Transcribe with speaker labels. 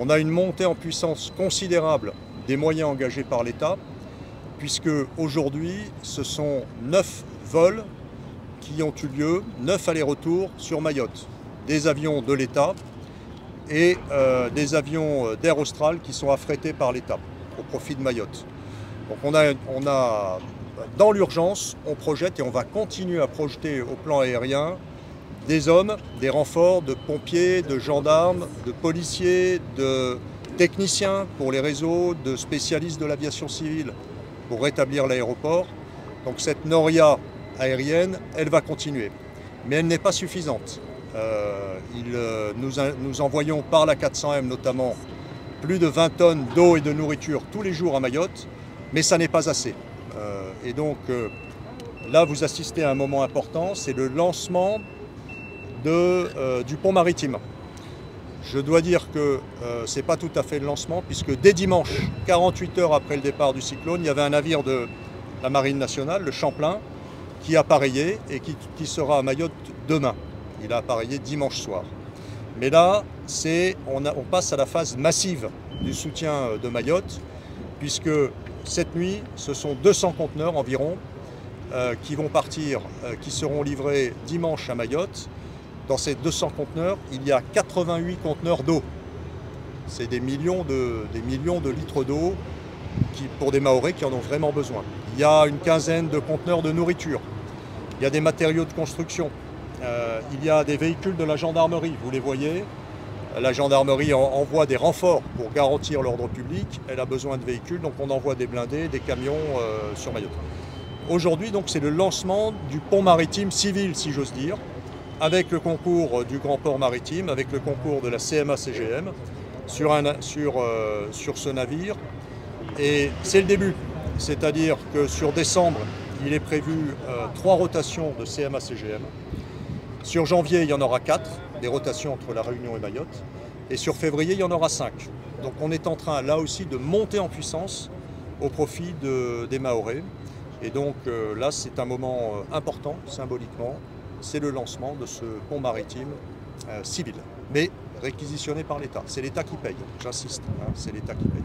Speaker 1: On a une montée en puissance considérable des moyens engagés par l'État, puisque aujourd'hui, ce sont 9 vols qui ont eu lieu, 9 allers-retours sur Mayotte. Des avions de l'État et des avions d'Air Austral qui sont affrétés par l'État au profit de Mayotte. Donc on a dans l'urgence, on projette et on va continuer à projeter au plan aérien des hommes, des renforts de pompiers, de gendarmes, de policiers, de techniciens pour les réseaux, de spécialistes de l'aviation civile pour rétablir l'aéroport. Donc cette noria aérienne, elle va continuer. Mais elle n'est pas suffisante. Nous envoyons par la 400M notamment plus de 20 tonnes d'eau et de nourriture tous les jours à Mayotte, mais ça n'est pas assez. Et donc là, vous assistez à un moment important, c'est le lancement du pont maritime. Je dois dire que ce n'est pas tout à fait le lancement, puisque dès dimanche, 48 heures après le départ du cyclone, il y avait un navire de la Marine nationale, le Champlain, qui a appareillé et qui sera à Mayotte demain. Il a appareillé dimanche soir. Mais là, on passe à la phase massive du soutien de Mayotte, puisque cette nuit, ce sont 200 conteneurs environ qui vont partir, qui seront livrés dimanche à Mayotte. Dans ces 200 conteneurs, il y a 88 conteneurs d'eau. C'est des millions de litres d'eau pour des Mahorais qui en ont vraiment besoin. Il y a une quinzaine de conteneurs de nourriture. Il y a des matériaux de construction. Il y a des véhicules de la gendarmerie, vous les voyez. La gendarmerie envoie des renforts pour garantir l'ordre public. Elle a besoin de véhicules, donc on envoie des blindés, des camions sur Mayotte. Aujourd'hui, donc, c'est le lancement du pont maritime civil, si j'ose dire, avec le concours du Grand Port Maritime, avec le concours de la CMA-CGM sur ce navire. Et c'est le début, c'est-à-dire que sur décembre, il est prévu 3 rotations de CMA-CGM. Sur janvier, il y en aura 4, des rotations entre La Réunion et Mayotte. Et sur février, il y en aura 5. Donc on est en train, là aussi, de monter en puissance au profit des Mahorais. Et donc là, c'est un moment important, symboliquement. C'est le lancement de ce pont maritime civil, mais réquisitionné par l'État. C'est l'État qui paye, j'insiste, hein, c'est l'État qui paye.